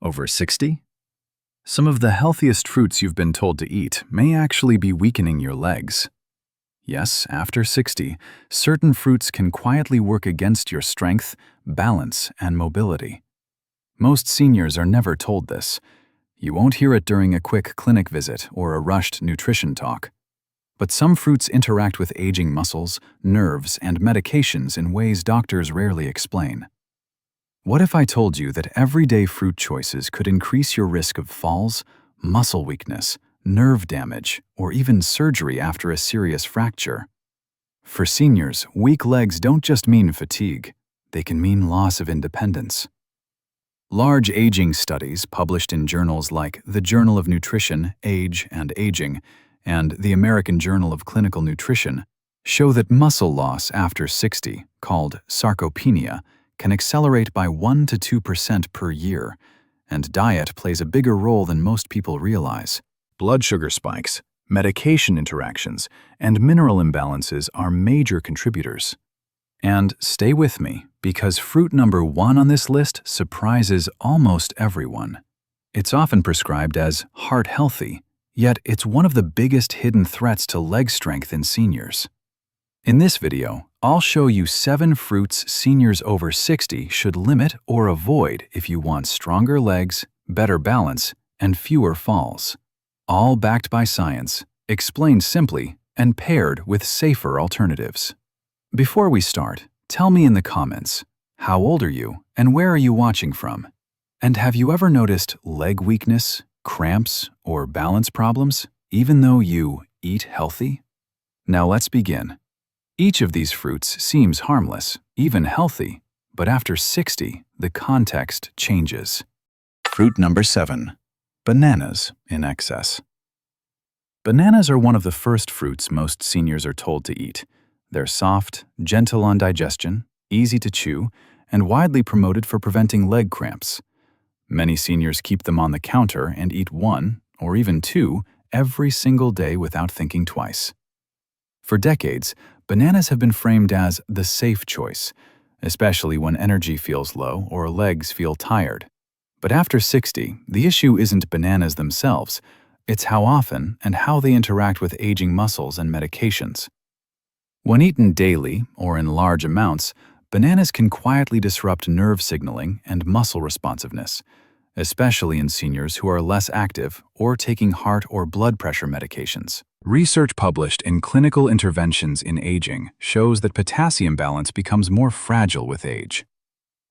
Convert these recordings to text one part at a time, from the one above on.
Over 60? Some of the healthiest fruits you've been told to eat may actually be weakening your legs. Yes, after 60, certain fruits can quietly work against your strength, balance, and mobility. Most seniors are never told this. You won't hear it during a quick clinic visit or a rushed nutrition talk. But some fruits interact with aging muscles, nerves, and medications in ways doctors rarely explain. What if I told you that everyday fruit choices could increase your risk of falls, muscle weakness, nerve damage, or even surgery after a serious fracture? For seniors, weak legs don't just mean fatigue. They can mean loss of independence. Large aging studies published in journals like the Journal of Nutrition, Age and Aging, and the American Journal of Clinical Nutrition show that muscle loss after 60, called sarcopenia, can accelerate by 1 to 2% per year, and diet plays a bigger role than most people realize. Blood sugar spikes, medication interactions, and mineral imbalances are major contributors. And stay with me, because fruit number 1 on this list surprises almost everyone. It's often prescribed as heart healthy, yet it's one of the biggest hidden threats to leg strength in seniors. In this video, I'll show you 7 fruits seniors over 60 should limit or avoid if you want stronger legs, better balance, and fewer falls. All backed by science, explained simply, and paired with safer alternatives. Before we start, tell me in the comments, how old are you and where are you watching from? And have you ever noticed leg weakness, cramps, or balance problems, even though you eat healthy? Now let's begin. Each of these fruits seems harmless, even healthy, but after 60, the context changes. Fruit number 7. Bananas in excess. Bananas are one of the first fruits most seniors are told to eat. They're soft, gentle on digestion, easy to chew, and widely promoted for preventing leg cramps. Many seniors keep them on the counter and eat 1, or even 2, every single day without thinking twice. For decades, bananas have been framed as the safe choice, especially when energy feels low or legs feel tired. But after 60, the issue isn't bananas themselves, it's how often and how they interact with aging muscles and medications. When eaten daily or in large amounts, bananas can quietly disrupt nerve signaling and muscle responsiveness, especially in seniors who are less active or taking heart or blood pressure medications. Research published in Clinical Interventions in Aging shows that potassium balance becomes more fragile with age.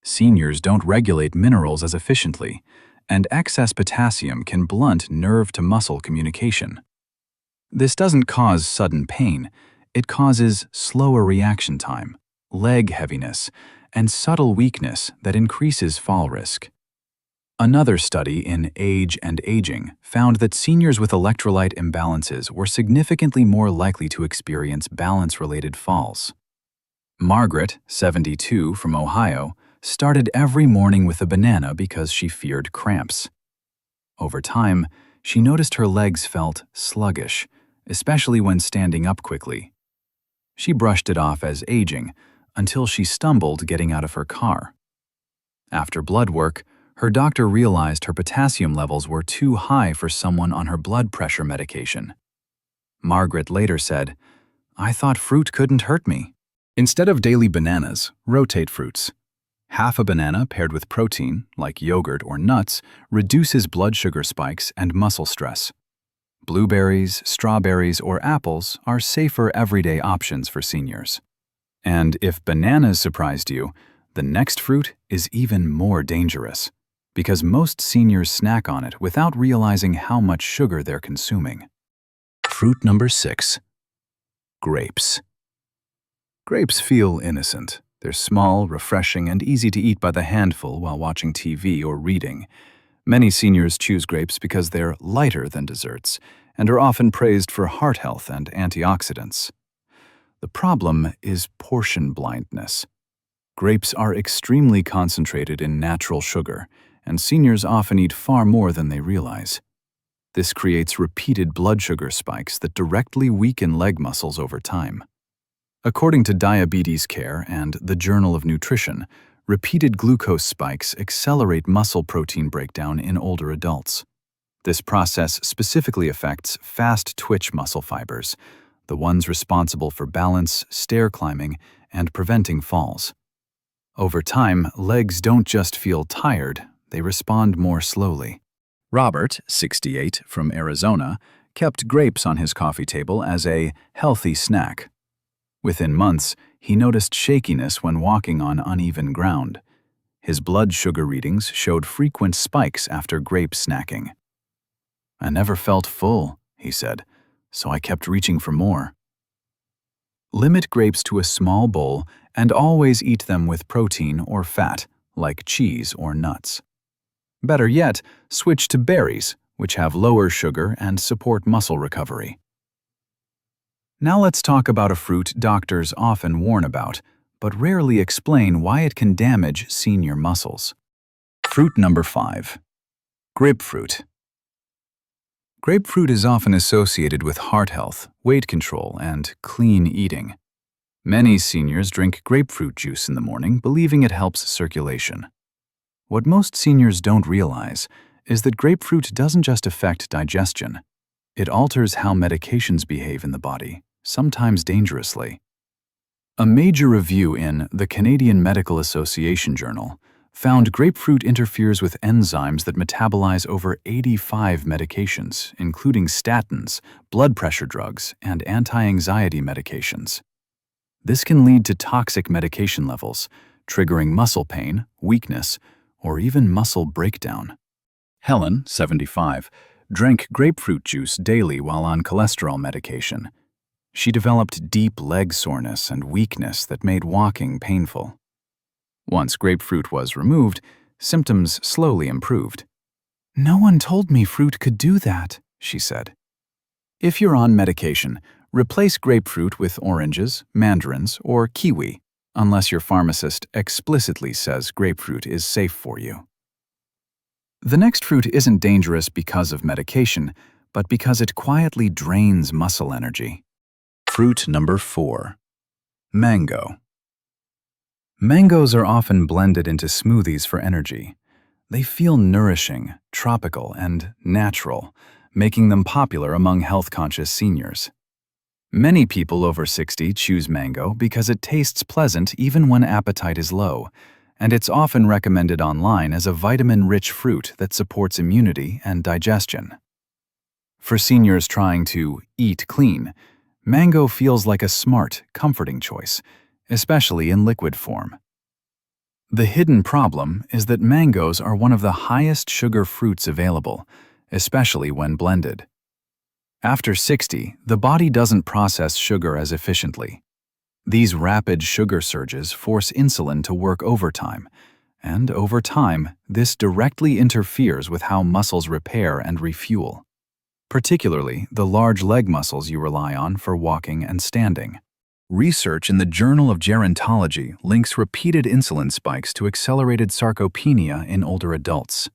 Seniors don't regulate minerals as efficiently, and excess potassium can blunt nerve-to-muscle communication. This doesn't cause sudden pain, it causes slower reaction time, leg heaviness, and subtle weakness that increases fall risk. Another study in Age and Aging found that seniors with electrolyte imbalances were significantly more likely to experience balance-related falls. Margaret, 72, from Ohio, started every morning with a banana because she feared cramps. Over time, she noticed her legs felt sluggish, especially when standing up quickly. She brushed it off as aging until she stumbled getting out of her car. After blood work, her doctor realized her potassium levels were too high for someone on her blood pressure medication. Margaret later said, "I thought fruit couldn't hurt me." Instead of daily bananas, rotate fruits. Half a banana paired with protein, like yogurt or nuts, reduces blood sugar spikes and muscle stress. Blueberries, strawberries, or apples are safer everyday options for seniors. And if bananas surprised you, the next fruit is even more dangerous, because most seniors snack on it without realizing how much sugar they're consuming. Fruit number 6. Grapes. Grapes feel innocent. They're small, refreshing, and easy to eat by the handful while watching TV or reading. Many seniors choose grapes because they're lighter than desserts and are often praised for heart health and antioxidants. The problem is portion blindness. Grapes are extremely concentrated in natural sugar, and seniors often eat far more than they realize. This creates repeated blood sugar spikes that directly weaken leg muscles over time. According to Diabetes Care and the Journal of Nutrition, repeated glucose spikes accelerate muscle protein breakdown in older adults. This process specifically affects fast-twitch muscle fibers, the ones responsible for balance, stair climbing, and preventing falls. Over time, legs don't just feel tired, they respond more slowly. Robert, 68, from Arizona, kept grapes on his coffee table as a healthy snack. Within months, he noticed shakiness when walking on uneven ground. His blood sugar readings showed frequent spikes after grape snacking. "I never felt full," he said, "so I kept reaching for more." Limit grapes to a small bowl and always eat them with protein or fat, like cheese or nuts. Better yet, switch to berries, which have lower sugar and support muscle recovery. Now let's talk about a fruit doctors often warn about, but rarely explain why it can damage senior muscles. Fruit number 5. Grapefruit. Grapefruit is often associated with heart health, weight control, and clean eating. Many seniors drink grapefruit juice in the morning, believing it helps circulation. What most seniors don't realize is that grapefruit doesn't just affect digestion. It alters how medications behave in the body, sometimes dangerously. A major review in the Canadian Medical Association Journal found grapefruit interferes with enzymes that metabolize over 85 medications, including statins, blood pressure drugs, and anti-anxiety medications. This can lead to toxic medication levels, triggering muscle pain, weakness, or even muscle breakdown. Helen, 75, drank grapefruit juice daily while on cholesterol medication. She developed deep leg soreness and weakness that made walking painful. Once grapefruit was removed, symptoms slowly improved. "No one told me fruit could do that," she said. If you're on medication, replace grapefruit with oranges, mandarins, or kiwi, unless your pharmacist explicitly says grapefruit is safe for you. The next fruit isn't dangerous because of medication, but because it quietly drains muscle energy. Fruit number 4. Mango. Mangoes are often blended into smoothies for energy. They feel nourishing, tropical, and natural, making them popular among health-conscious seniors. Many people over 60 choose mango because it tastes pleasant even when appetite is low, and it's often recommended online as a vitamin-rich fruit that supports immunity and digestion. For seniors trying to eat clean, mango feels like a smart, comforting choice, especially in liquid form. The hidden problem is that mangoes are one of the highest sugar fruits available, especially when blended. After 60, the body doesn't process sugar as efficiently. These rapid sugar surges force insulin to work overtime, and over time, this directly interferes with how muscles repair and refuel, particularly the large leg muscles you rely on for walking and standing. Research in the Journal of Gerontology links repeated insulin spikes to accelerated sarcopenia in older adults.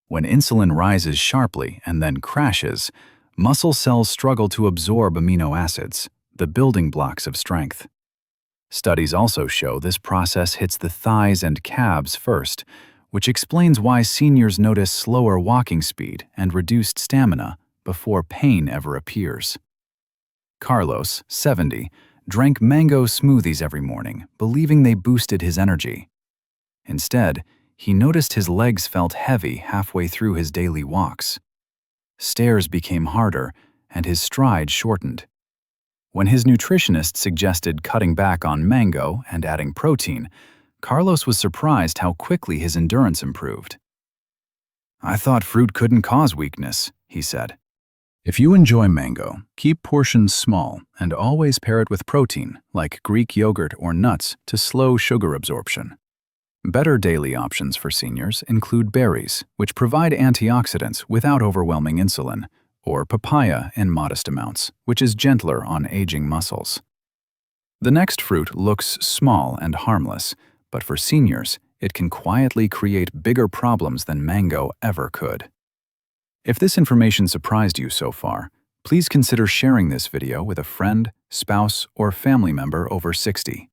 When insulin rises sharply and then crashes, muscle cells struggle to absorb amino acids, the building blocks of strength. Studies also show this process hits the thighs and calves first, which explains why seniors notice slower walking speed and reduced stamina before pain ever appears. Carlos, 70, drank mango smoothies every morning, believing they boosted his energy. Instead, he noticed his legs felt heavy halfway through his daily walks. Stairs became harder, and his stride shortened. When his nutritionist suggested cutting back on mango and adding protein, Carlos was surprised how quickly his endurance improved. "I thought fruit couldn't cause weakness," he said. If you enjoy mango, keep portions small and always pair it with protein, like Greek yogurt or nuts, to slow sugar absorption. Better daily options for seniors include berries, which provide antioxidants without overwhelming insulin, or papaya in modest amounts, which is gentler on aging muscles. The next fruit looks small and harmless, but for seniors, it can quietly create bigger problems than mango ever could. If this information surprised you so far, please consider sharing this video with a friend, spouse, or family member over 60.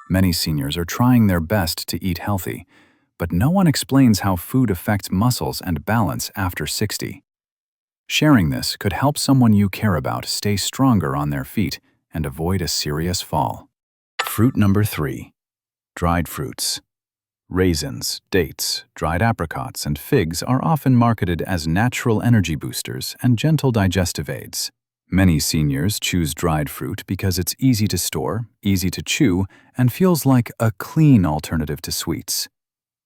Many seniors are trying their best to eat healthy, but no one explains how food affects muscles and balance after 60. Sharing this could help someone you care about stay stronger on their feet and avoid a serious fall. Fruit number 3. Dried fruits. Raisins, dates, dried apricots, and figs are often marketed as natural energy boosters and gentle digestive aids. Many seniors choose dried fruit because it's easy to store, easy to chew, and feels like a clean alternative to sweets.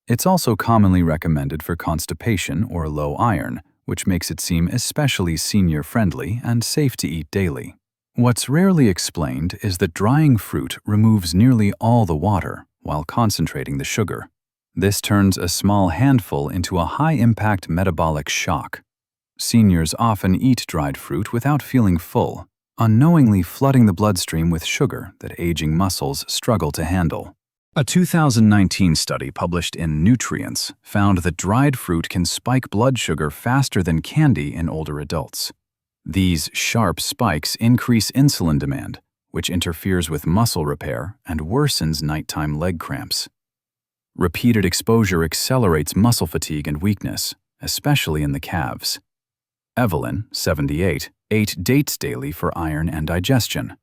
It's also commonly recommended for constipation or low iron, which makes it seem especially senior-friendly and safe to eat daily. What's rarely explained is that drying fruit removes nearly all the water while concentrating the sugar. This turns a small handful into a high-impact metabolic shock. Seniors often eat dried fruit without feeling full, unknowingly flooding the bloodstream with sugar that aging muscles struggle to handle. A 2019 study published in Nutrients found that dried fruit can spike blood sugar faster than candy in older adults. These sharp spikes increase insulin demand, which interferes with muscle repair and worsens nighttime leg cramps. Repeated exposure accelerates muscle fatigue and weakness, especially in the calves. Evelyn, 78, ate dates daily for iron and digestion.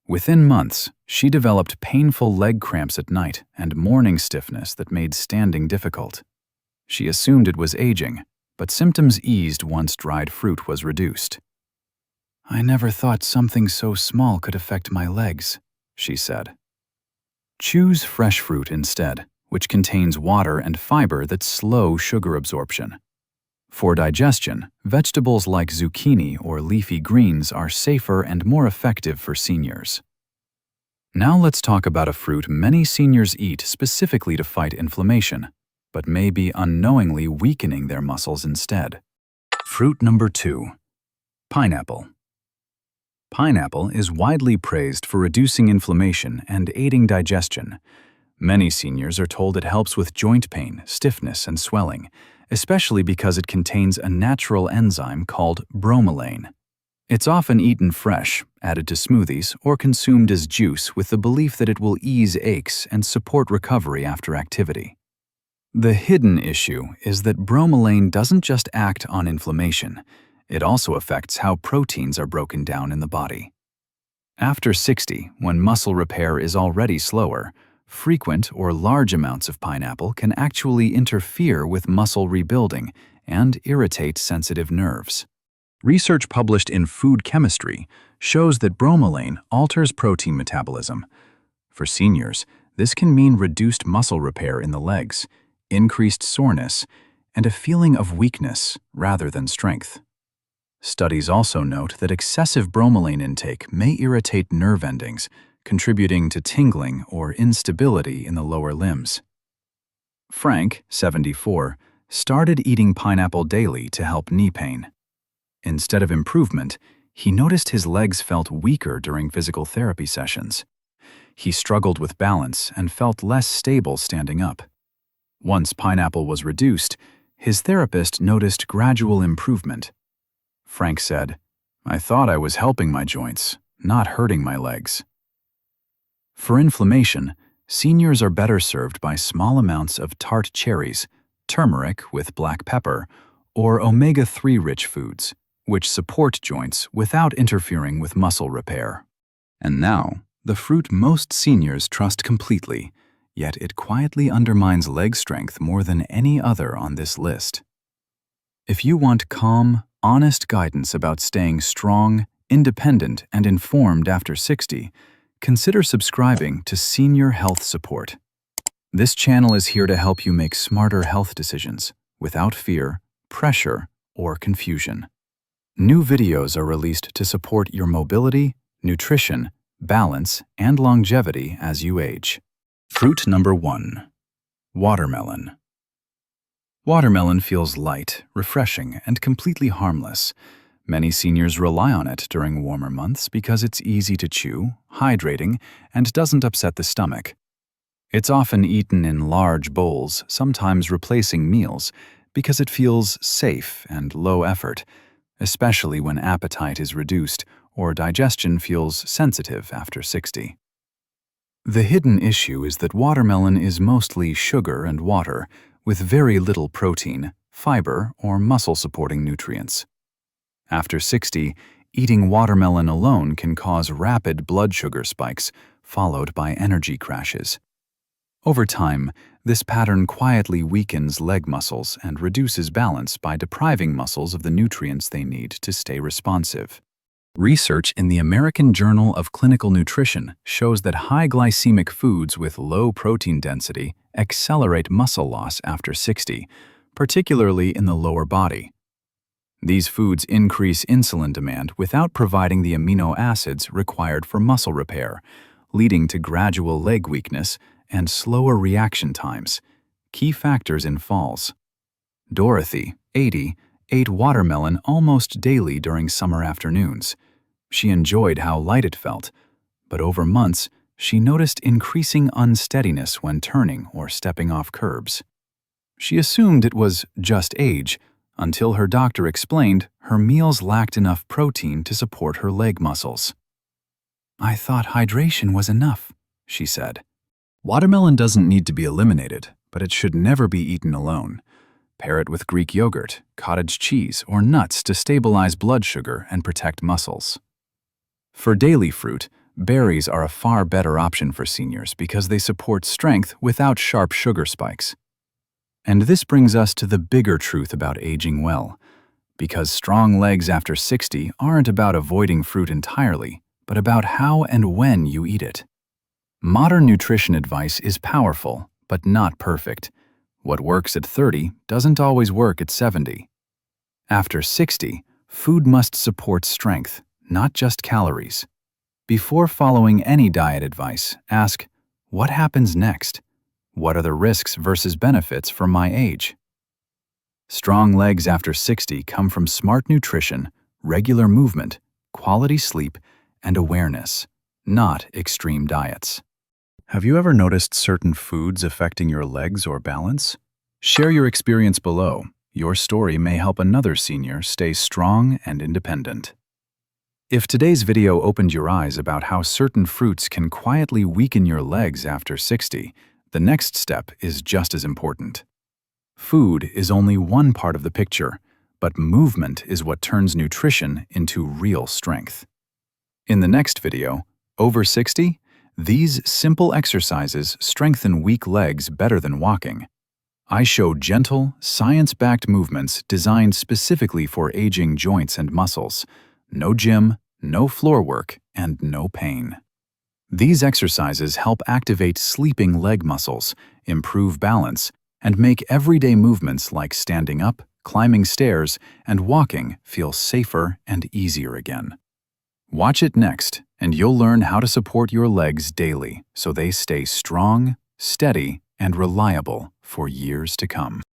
Within months, she developed painful leg cramps at night and morning stiffness that made standing difficult. She assumed it was aging, but symptoms eased once dried fruit was reduced. "I never thought something so small could affect my legs," she said. Choose fresh fruit instead, which contains water and fiber that slow sugar absorption. For digestion, vegetables like zucchini or leafy greens are safer and more effective for seniors. Now let's talk about a fruit many seniors eat specifically to fight inflammation, but may be unknowingly weakening their muscles instead. Fruit number 2. Pineapple. Pineapple is widely praised for reducing inflammation and aiding digestion. Many seniors are told it helps with joint pain, stiffness, and swelling, especially because it contains a natural enzyme called bromelain. It's often eaten fresh, added to smoothies, or consumed as juice with the belief that it will ease aches and support recovery after activity. The hidden issue is that bromelain doesn't just act on inflammation, it also affects how proteins are broken down in the body. After 60, when muscle repair is already slower, frequent or large amounts of pineapple can actually interfere with muscle rebuilding and irritate sensitive nerves. Research published in Food Chemistry shows that bromelain alters protein metabolism. For seniors, this can mean reduced muscle repair in the legs, increased soreness, and a feeling of weakness rather than strength. Studies also note that excessive bromelain intake may irritate nerve endings, contributing to tingling or instability in the lower limbs. Frank, 74, started eating pineapple daily to help knee pain. Instead of improvement, he noticed his legs felt weaker during physical therapy sessions. He struggled with balance and felt less stable standing up. Once pineapple was reduced, his therapist noticed gradual improvement. Frank said, "I thought I was helping my joints, not hurting my legs." For inflammation, seniors are better served by small amounts of tart cherries, turmeric with black pepper, or omega-3 rich foods, which support joints without interfering with muscle repair. And now, the fruit most seniors trust completely, yet it quietly undermines leg strength more than any other on this list. If you want calm, honest guidance about staying strong, independent, and informed after 60, consider subscribing to Senior Health Support. This channel is here to help you make smarter health decisions without fear, pressure, or confusion. New videos are released to support your mobility, nutrition, balance, and longevity as you age. Fruit number 1. Watermelon. Watermelon feels light, refreshing, and completely harmless. Many seniors rely on it during warmer months because it's easy to chew, hydrating, and doesn't upset the stomach. It's often eaten in large bowls, sometimes replacing meals, because it feels safe and low effort, especially when appetite is reduced or digestion feels sensitive after 60. The hidden issue is that watermelon is mostly sugar and water, with very little protein, fiber, or muscle-supporting nutrients. After 60, eating watermelon alone can cause rapid blood sugar spikes, followed by energy crashes. Over time, this pattern quietly weakens leg muscles and reduces balance by depriving muscles of the nutrients they need to stay responsive. Research in the American Journal of Clinical Nutrition shows that high glycemic foods with low protein density accelerate muscle loss after 60, particularly in the lower body. These foods increase insulin demand without providing the amino acids required for muscle repair, leading to gradual leg weakness and slower reaction times, key factors in falls. Dorothy, 80, ate watermelon almost daily during summer afternoons. She enjoyed how light it felt, but over months, she noticed increasing unsteadinness when turning or stepping off curbs. She assumed it was just age, until her doctor explained her meals lacked enough protein to support her leg muscles. "I thought hydration was enough," she said. Watermelon doesn't need to be eliminated, but it should never be eaten alone. Pair it with Greek yogurt, cottage cheese, or nuts to stabilize blood sugar and protect muscles. For daily fruit, berries are a far better option for seniors because they support strength without sharp sugar spikes. And this brings us to the bigger truth about aging well. Because strong legs after 60 aren't about avoiding fruit entirely, but about how and when you eat it. Modern nutrition advice is powerful, but not perfect. What works at 30 doesn't always work at 70. After 60, food must support strength, not just calories. Before following any diet advice, ask, what happens next? What are the risks versus benefits for my age? Strong legs after 60 come from smart nutrition, regular movement, quality sleep, and awareness, not extreme diets. Have you ever noticed certain foods affecting your legs or balance? Share your experience below. Your story may help another senior stay strong and independent. If today's video opened your eyes about how certain fruits can quietly weaken your legs after 60, the next step is just as important. Food is only one part of the picture, but movement is what turns nutrition into real strength. In the next video, Over 60, these simple exercises strengthen weak legs better than walking. I show gentle, science-backed movements designed specifically for aging joints and muscles. No gym, no floor work, and no pain. These exercises help activate sleeping leg muscles, improve balance, and make everyday movements like standing up, climbing stairs, and walking feel safer and easier again. Watch it next, and you'll learn how to support your legs daily so they stay strong, steady, and reliable for years to come.